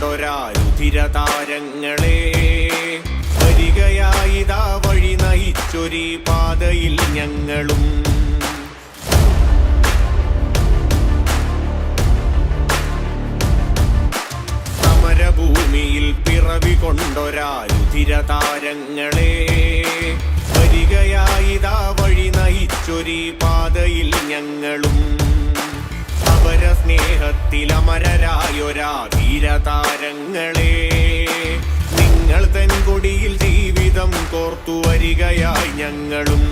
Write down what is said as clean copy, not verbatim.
കൊണ്ടൊരാരുധിരതാരങ്ങളെ വരികയായിതാ വഴി നയിച്ചൊരീ പാതയിൽ ഞങ്ങളും. സമരഭൂമിയിൽ പിറവി കൊണ്ടൊരാരുധിരതാരങ്ങളെ വരികയായിതാ വഴി നയിച്ചൊരീ പാതയിൽ ഞങ്ങളും. അവര സ്നേഹത്തിലമരരായൊരാ ധീരതാരങ്ങളെ നിങ്ങൾ തൻ കൊടിയിൽ ജീവിതം കോർത്തു വരികയായി ഞങ്ങളും.